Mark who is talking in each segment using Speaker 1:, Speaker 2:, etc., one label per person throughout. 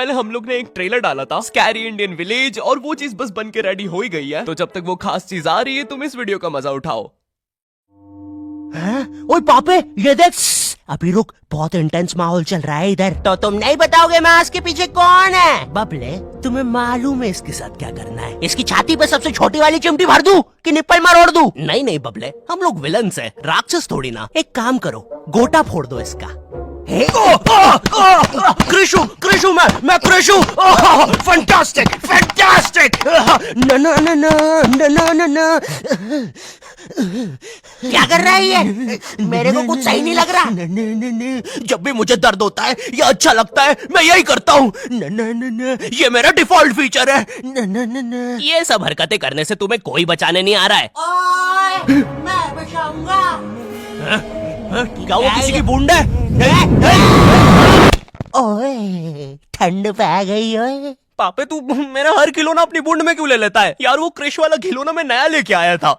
Speaker 1: पहले हम लोग ने एक ट्रेलर डाला था स्कैरी इंडियन विलेज, और वो चीज बस बन के रेडी हो ही गई है। तो जब तक वो खास चीज आ रही है तुम इस वीडियो का मजा उठाओ।
Speaker 2: ओए पापे ये देख, अभी रुक, बहुत इंटेंस माहौल चल रहा है इधर। तो तुम नहीं बताओगे मास्क के पीछे कौन है? बबले, तुम्हें मालूम है इसके साथ क्या करना है? इसकी छाती पे सबसे छोटी वाली चिमटी भर दूं कि निप्पल मरोड़ दूं? नहीं नहीं बबले, हम लोग विलन्स हैं, राक्षस थोड़ी ना। एक काम करो, गोटा फोड़ दो इसका। कृषु कृषु मैं कृषु, फैंटास्टिक फैंटास्टिक। ना ना ना ना ना ना ना, क्या कर रहा है ये? मेरे को कुछ सही नहीं लग रहा। जब भी मुझे दर्द होता है या अच्छा लगता है मैं यही करता हूँ। ये मेरा डिफॉल्ट फीचर है। ये सब हरकतें करने से तुम्हें कोई बचाने नहीं आ रहा है। ओए, मैं बचाऊंगा। क्या वो किसी की बूंद है? ओए, ठंड पै गई ओए।
Speaker 1: पापे तू मेरा हर खिलौना अपनी बूंद में क्यों ले लेता है? यार वो क्रिश वाला खिलौना मैं नया लेके आया था।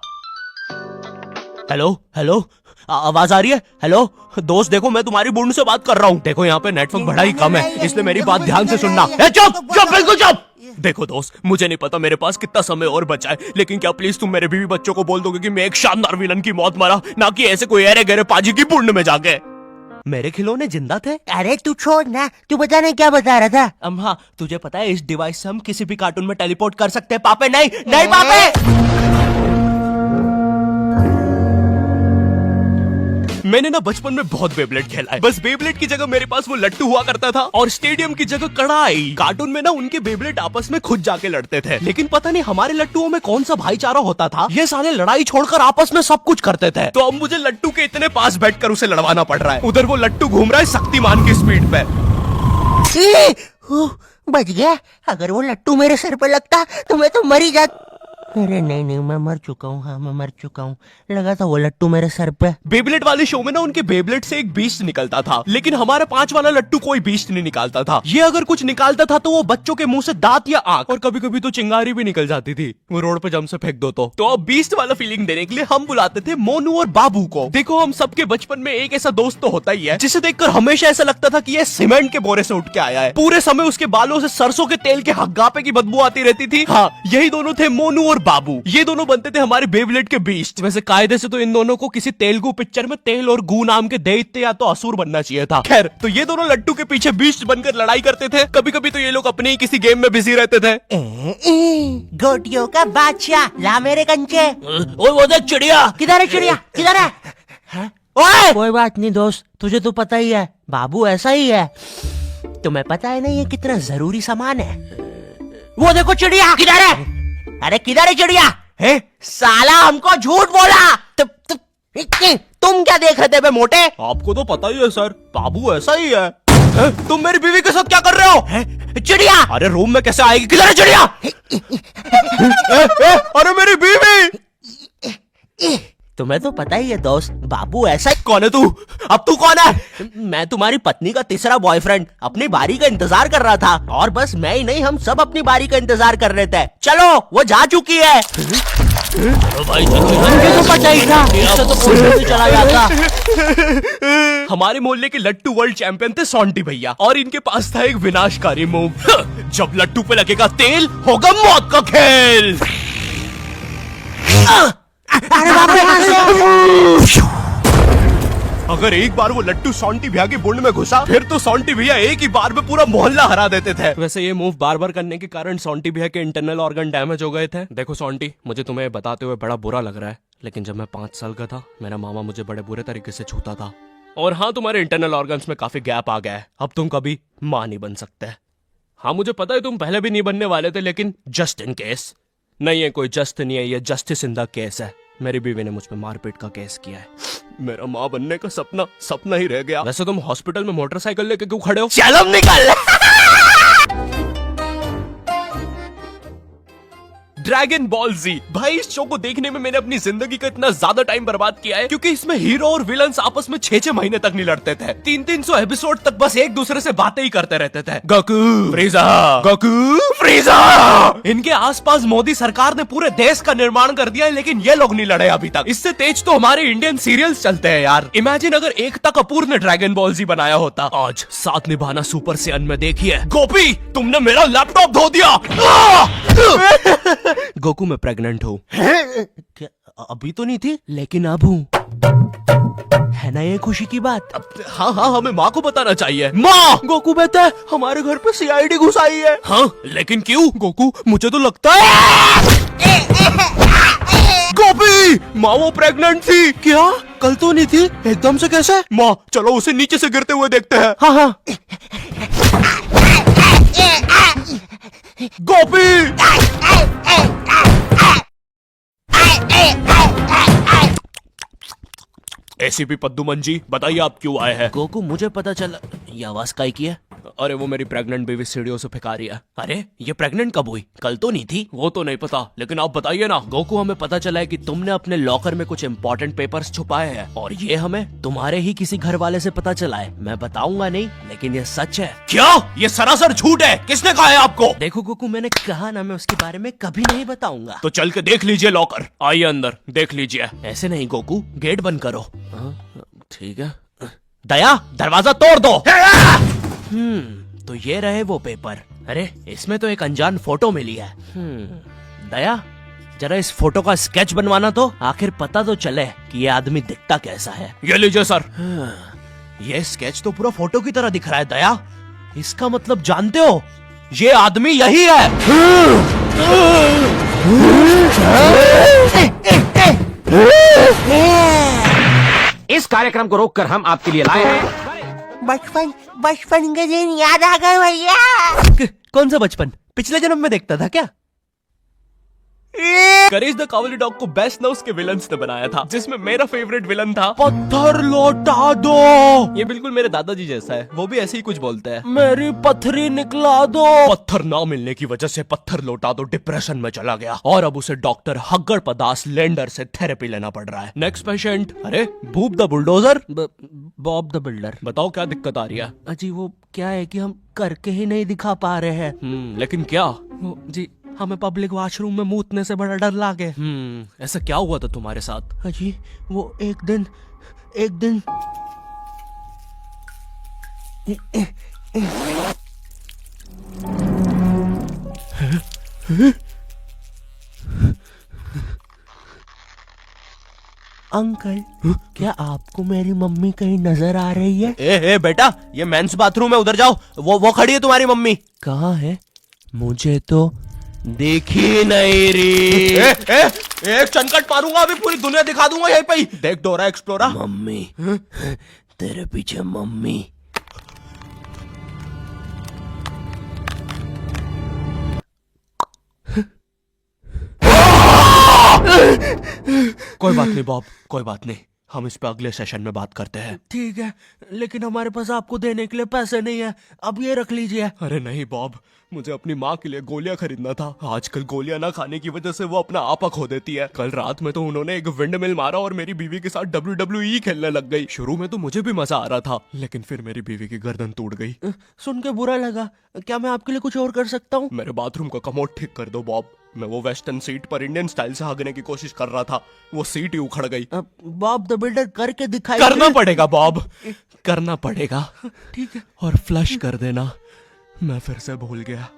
Speaker 2: हेलो हेलो, आवाज आ रही है? हेलो दोस्त, देखो मैं तुम्हारी बूंद से बात कर रहा हूँ। देखो यहाँ पे नेटवर्क बड़ा ही कम है, इसलिए मेरी बात ध्यान से सुनना। चुप चुप, बिल्कुल चुप। देखो दोस्त, मुझे नहीं पता मेरे पास कितना समय और बचा है, लेकिन क्या प्लीज तुम मेरे बीवी बच्चों को बोल दोगे कि मैं एक शानदार विलन की मौत मरा, ना कि ऐसे कोई अरे गहरे पाजी की बूंद में जाके।
Speaker 1: मेरे खिलौने जिंदा थे?
Speaker 2: अरे तू छोड़ ना, तू बता नहीं क्या बता रहा था?
Speaker 1: हाँ, तुझे पता है इस डिवाइस से हम किसी भी कार्टून में टेलीपोर्ट कर सकते हैं। पापे नहीं नहीं पापे। मैंने ना बचपन में बहुत बेब्लेड खेला है। बस बेब्लेड की जगह मेरे पास वो लट्टू हुआ करता था, और स्टेडियम की जगह कड़ाई। कार्टून में ना उनके बेब्लेड आपस में खुद जाके लड़ते थे, लेकिन पता नहीं हमारे लट्टुओं में कौन सा भाईचारा होता था, ये साले लड़ाई छोड़कर आपस में सब कुछ करते थे। तो अब मुझे लट्टू के इतने पास बैठकर उसे लड़वाना पड़ रहा है। उधर वो लट्टू घूम रहा है शक्तिमान की स्पीड पे।
Speaker 2: बच गया। अगर वो लट्टू मेरे सर पे लगता तो मैं तो मर ही जाता। अरे नहीं नहीं, मैं मर चुका हूँ। हाँ मैं मर चुका हूँ। लगा था वो लट्टू मेरे सर पे।
Speaker 1: बेब्लेड वाले शो में ना उनके बेब्लेड से एक बीस्ट निकलता था, लेकिन हमारा 5 वाला लट्टू कोई बीस्ट नहीं निकालता था। ये अगर कुछ निकालता था तो वो बच्चों के मुंह से दांत या आंख, और कभी कभी तो चिंगारी भी निकल जाती थी, वो रोड पे जम से फेंक दो तो अब बीस्ट वाला फीलिंग देने के लिए हम बुलाते थे मोनू और बाबू को। देखो हम सबके बचपन में एक ऐसा दोस्त तो होता ही है जिसे देखकर हमेशा ऐसा लगता था कि ये सीमेंट के बोरे से उठ के आया है। पूरे समय उसके बालों से सरसों के तेल के हग्गापे की बदबू आती रहती थी। हाँ, यही दोनों थे मोनू और बाबू। ये दोनों बनते थे हमारे बेब्लेड के बीस्ट। वैसे कायदे से तो इन दोनों को किसी तेलुगु पिक्चर में तेल और गू नाम के दैत्य या तो असुर बनना चाहिए था। खैर, तो ये दोनों लट्टू के पीछे बीस्ट बनकर लड़ाई करते थे। कभी कभी तो ये लोग अपने ही किसी गेम में बिजी रहते थे।
Speaker 2: गोटियों का बादशाह, ला मेरे कंचे।
Speaker 1: ओए वो देख चिड़िया।
Speaker 2: किधर है चिड़िया, किधर है? ओए, कोई बात नहीं दोस्त, तुझे तो पता ही है बाबू ऐसा ही है। तुम्हें पता है ना ये कितना जरूरी सामान है। वो देखो चिड़िया, किधर है? अरे किधर है चिड़िया? है साला हमको झूठ बोला। तुम क्या देख रहे थे बे मोटे?
Speaker 1: आपको तो पता ही है सर, बाबू ऐसा ही है। तुम मेरी बीवी के साथ क्या कर रहे हो?
Speaker 2: चिड़िया
Speaker 1: अरे रूम में कैसे आएगी? किधर है चिड़िया? अरे मेरी बीवी।
Speaker 2: तुम्हें तो पता ही है दोस्त, बाबू ऐसा ही।
Speaker 1: कौन है तू? अब तू कौन है?
Speaker 2: मैं तुम्हारी पत्नी का तीसरा बॉयफ्रेंड, अपनी बारी का इंतजार कर रहा था। और बस मैं ही नहीं, हम सब अपनी बारी का इंतजार कर रहे थे। चलो वो जा चुकी है।
Speaker 1: भाई
Speaker 2: मुझे तो पता ही था, इससे तो कोई नहीं चला जाता।
Speaker 1: हमारे मोहल्ले के लट्टू वर्ल्ड चैंपियन थे सोंटी भैया, और इनके पास था एक विनाशकारी मूव। जब लट्टू पे लगेगा तेल, होगा मौत का खेल।
Speaker 2: अरे बाप रे,
Speaker 1: अगर एक बार वो लट्टू सोंटी भैया की बूंद में घुसा, फिर तो सोंटी भैया एक ही बार में पूरा मोहल्ला हरा देते थे। वैसे ये मूव बार बार करने के कारण सोंटी भैया के इंटरनल ऑर्गन डैमेज हो गए थे। देखो सोंटी, मुझे तुम्हें बताते हुए बड़ा बुरा लग रहा है, लेकिन जब मैं 5 साल का था, मेरा मामा मुझे बड़े बुरे तरीके से छूता था। और हाँ, तुम्हारे इंटरनल ऑर्गन्स में काफी गैप आ गया है, अब तुम कभी माँ नहीं बन सकते। हाँ मुझे पता है तुम पहले भी नहीं बनने वाले थे, लेकिन जस्ट इन केस। नहीं है कोई जस्ट नहीं है, ये जस्टिस इन द केस है। मेरी बीवी ने मुझ पे मारपीट का केस किया है। मेरा माँ बनने का सपना ही रह गया। वैसे तुम हॉस्पिटल में मोटरसाइकिल लेके क्यों खड़े हो?
Speaker 2: चलम निकल।
Speaker 1: ड्रैगन बॉल जी। भाई इस शो को देखने में मैंने अपनी जिंदगी का इतना ज्यादा टाइम बर्बाद किया है, क्योंकि इसमें हीरो और विलन्स आपस में 6-6 महीने तक नहीं लड़ते थे। 300 एपिसोड तक बस एक दूसरे से बातें ही करते रहते थे। Goku फ्रीजा, Goku फ्रीजा। इनके आसपास मोदी सरकार ने पूरे देश का निर्माण कर दिया है, लेकिन ये लोग नहीं लड़े अभी तक। इससे तेज तो हमारे इंडियन सीरियल्स चलते हैं यार। इमेजिन अगर एकता कपूर ने ड्रैगन बॉल जी बनाया होता। आज साथ निभाना सुपर सेयन में देखिए। गोपी तुमने मेरा लैपटॉप धो दिया।
Speaker 2: गोकू मैं प्रेग्नेंट हूँ। क्या अभी तो नहीं थी, लेकिन अब हूँ। है ना ये खुशी की बात?
Speaker 1: हाँ हाँ, हमें माँ को बताना चाहिए। माँ,
Speaker 2: गोकू बेटा हमारे घर पे सीआईडी घुस आई है।
Speaker 1: हाँ लेकिन क्यों?
Speaker 2: गोकू मुझे तो लगता है
Speaker 1: गोपी माँ वो प्रेग्नेंट थी।
Speaker 2: क्या? कल तो नहीं थी, एकदम से कैसे?
Speaker 1: माँ चलो उसे नीचे से गिरते हुए देखते हैं।
Speaker 2: हाँ हाँ।
Speaker 1: गोपी एसीपी पद्दुमन जी बताइए आप क्यों आए हैं?
Speaker 2: गोकू मुझे पता चला। ये आवाज काई की है?
Speaker 1: अरे वो मेरी प्रेग्नेंट बेबी सीढ़ियों से फेंका रही है।
Speaker 2: अरे ये प्रेग्नेंट कब हुई? कल तो नहीं थी।
Speaker 1: वो तो नहीं पता, लेकिन आप बताइए ना।
Speaker 2: गोकू हमें पता चला है कि तुमने अपने लॉकर में कुछ इम्पोर्टेंट पेपर्स छुपाए हैं, और ये हमें तुम्हारे ही किसी घर वाले से पता चला है। मैं बताऊंगा नहीं, लेकिन ये सच है।
Speaker 1: क्या? ये सरासर झूठ है। किसने कहा है आपको?
Speaker 2: देखो गोकू मैंने कहा ना, मैं उसके बारे में कभी नहीं बताऊंगा।
Speaker 1: तो चल के देख लीजिए लॉकर। आइए अंदर देख लीजिए।
Speaker 2: ऐसे नहीं गोकू, गेट बंद करो। ठीक है।
Speaker 1: दया दरवाजा तोड़ दो।
Speaker 2: तो ये रहे वो पेपर। अरे इसमें तो एक अनजान फोटो मिली है। दया जरा इस फोटो का स्केच बनवाना तो, आखिर पता तो चले कि ये आदमी दिखता कैसा है।
Speaker 1: ये लीजिए सर।
Speaker 2: ये स्केच तो पूरा फोटो की तरह दिख रहा है दया। इसका मतलब जानते हो, ये आदमी यही है।
Speaker 3: इस कार्यक्रम को रोककर हम आपके लिए लाए हैं
Speaker 4: बचपन के दिन याद आ गए भैया।
Speaker 2: कौन सा बचपन? पिछले जन्म में देखता था क्या?
Speaker 1: करेज द कावली डॉग को बेस्ट ना उसके विलन्स ने बनाया था, जिसमें मेरा फेवरेट विलन था
Speaker 2: पत्थर लौटा दो।
Speaker 1: ये बिल्कुल मेरे दादाजी जैसा है, वो भी ऐसे ही कुछ बोलते हैं।
Speaker 2: मेरी पथरी निकला दो।
Speaker 1: पत्थर ना मिलने की वजह से पत्थर लौटा दो डिप्रेशन में चला गया, और अब उसे डॉक्टर हग्गड़ पदास लेंडर से थेरेपी लेना पड़ रहा है। Next patient. अरे भूप the bulldozer.
Speaker 2: Bob the builder.
Speaker 1: बताओ क्या दिक्कत आ रही है?
Speaker 2: अजी वो क्या है कि हम करके ही नहीं दिखा पा रहे हैं।
Speaker 1: लेकिन क्या?
Speaker 2: वो जी हमें पब्लिक वॉशरूम में मूतने से बड़ा डर लागे।
Speaker 1: ऐसा क्या हुआ था तुम्हारे साथ?
Speaker 2: अजी वो एक दिन अंकल क्या आपको मेरी मम्मी कहीं नजर आ रही है?
Speaker 1: ए बेटा, ये मेंस बाथरूम है, उधर जाओ। वो खड़ी है तुम्हारी मम्मी।
Speaker 2: कहाँ है? मुझे तो देखी नहीं रही।
Speaker 1: एक चनकट मारूंगा, अभी पूरी दुनिया दिखा दूंगा यहीं पे ही। देख डोरा एक्सप्लोरा।
Speaker 2: मम्मी तेरे पीछे मम्मी।
Speaker 1: कोई बात नहीं बॉब, कोई बात नहीं, हम इस पे अगले सेशन में बात करते हैं।
Speaker 2: ठीक है, लेकिन हमारे पास आपको देने के लिए पैसे नहीं है, अब ये रख लीजिए।
Speaker 1: अरे नहीं बॉब, मुझे अपनी माँ के लिए गोलियां खरीदना था। आजकल गोलियां ना खाने की वजह से वो अपना आपा खो देती है। कल रात में तो उन्होंने एक विंड मिल मारा और मेरी बीवी के साथ WWE खेलने लग गई। शुरू में तो मुझे भी मजा आ रहा था, लेकिन फिर मेरी बीवी की गर्दन टूट गई।
Speaker 2: सुन के बुरा लगा। क्या मैं आपके लिए कुछ और कर सकता हूँ?
Speaker 1: मेरे बाथरूम का कमोड ठीक कर दो बॉब। मैं वो वेस्टर्न सीट पर इंडियन स्टाइल से भागने की कोशिश कर रहा था, वो सीट ही उखड़ गई।
Speaker 2: बॉब द बिल्डर करके दिखाई।
Speaker 1: करना पड़ेगा बॉब, करना पड़ेगा।
Speaker 2: ठीक है।
Speaker 1: और फ्लश कर देना, मैं फिर से भूल गया।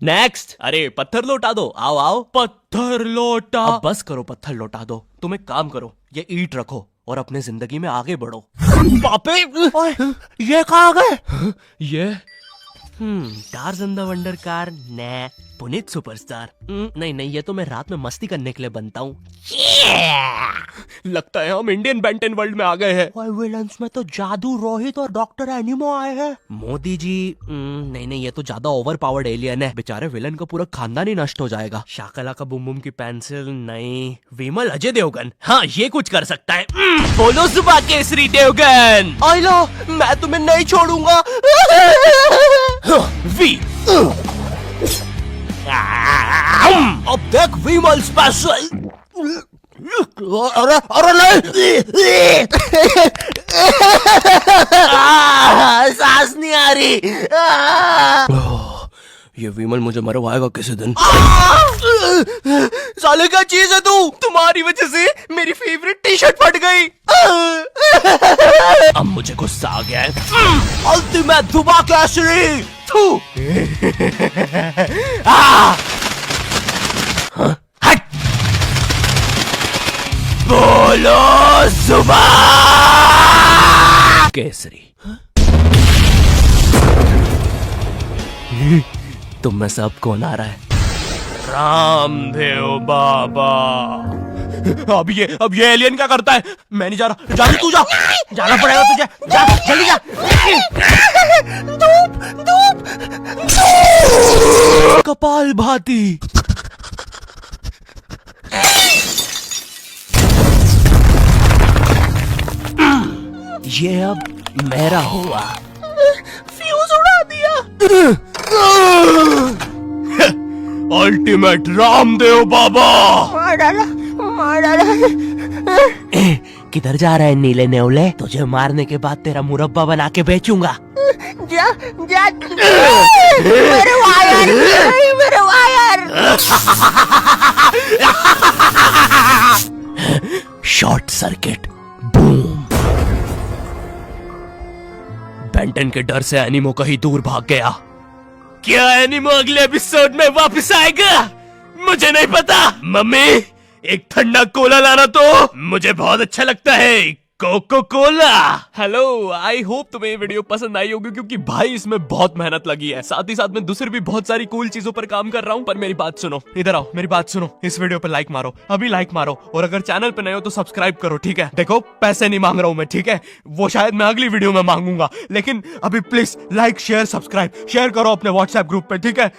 Speaker 2: नेक्स्ट।
Speaker 1: अरे पत्थर लौटा दो।
Speaker 2: आओ आओ।
Speaker 1: पत्थर लौटा।
Speaker 2: अब बस करो, पत्थर लौटा दो। तुम एक काम करो, ये ईंट रखो और अपने जिंदगी में आगे बढ़ो।
Speaker 1: पापे,
Speaker 2: ये कहाँ गए?
Speaker 1: ये
Speaker 2: टार्ज़न द वंडर कार ने पुनीत सुपरस्टार। नहीं नहीं, ये तो मैं रात में मस्ती करने के लिए बनता हूँ।
Speaker 1: लगता है हम इंडियन बेंटन वर्ल्ड में आ गए हैं।
Speaker 2: और विलन्स में तो जादू रोहित और डॉक्टर एनिमो आए हैं। मोदी जी नहीं नहीं, ये तो ज्यादा ओवर पावर्ड एलियन है। बेचारे विलन का पूरा खानदान ही नष्ट हो जाएगा। शाकला का बुम बुम की पेंसिल नहीं। विमल अजय देवगन, हाँ ये कुछ कर सकता है। बोलो सुबह केसरी देवगन।
Speaker 1: आइला, मैं तुम्हें नहीं छोड़ूंगा।
Speaker 2: वी अब देख विमल स्पेशल। अरे अरे नहीं, सांस नहीं आ रही।
Speaker 1: ये विमल मुझे मरवाएगा किसी दिन।
Speaker 2: साले क्या चीज है तू?
Speaker 1: तुम्हारी वजह से मेरी फेवरेट टी शर्ट फट गई।
Speaker 2: अब मुझे गुस्सा आ गया है। अल्टीमेट धुबा केसरी। थू। हट। बोलो जुबा केसरी। तुम में सब कौन आ रहा है?
Speaker 1: रामदेव बाबा। अब ये एलियन क्या करता है? मैं नहीं जा रहा। जा तू जा। जाना पड़ेगा तुझे। जा जल्दी जा।
Speaker 2: कपाल भाती। ये अब मेरा हुआ।
Speaker 1: फ्यूज उड़ा दिया। अल्टीमेट रामदेव बाबा।
Speaker 4: मार डाला, मार डाला।
Speaker 2: किधर जा रहा है नीले नेवले? तुझे मारने के बाद तेरा मुरब्बा बना के बेचूंगा।
Speaker 4: जा जा। मेरे वायर, मेरे wire.
Speaker 2: Short circuit. Boom. Benton के डर से एनिमो कहीं दूर भाग गया।
Speaker 1: क्या एनिमो अगले एपिसोड में वापस आएगा? मुझे नहीं पता। मम्मी एक ठंडा कोला लाना तो। मुझे बहुत अच्छा लगता है Coca Cola. Hello, I hope तुम्हें ये वीडियो पसंद आई होगी, क्योंकि भाई इसमें बहुत मेहनत लगी है। साथ ही साथ में दूसरी भी बहुत सारी कूल चीजों पर काम कर रहा हूँ। पर मेरी बात सुनो, इधर आओ, मेरी बात सुनो। इस वीडियो पर लाइक मारो, अभी लाइक मारो। और अगर चैनल पे नए हो तो सब्सक्राइब करो, ठीक है? देखो पैसे नहीं मांग रहा हूँ मैं, ठीक है? वो शायद मैं अगली वीडियो में मांगूंगा, लेकिन अभी please like share subscribe share करो अपने व्हाट्सएप ग्रुप पे, ठीक है?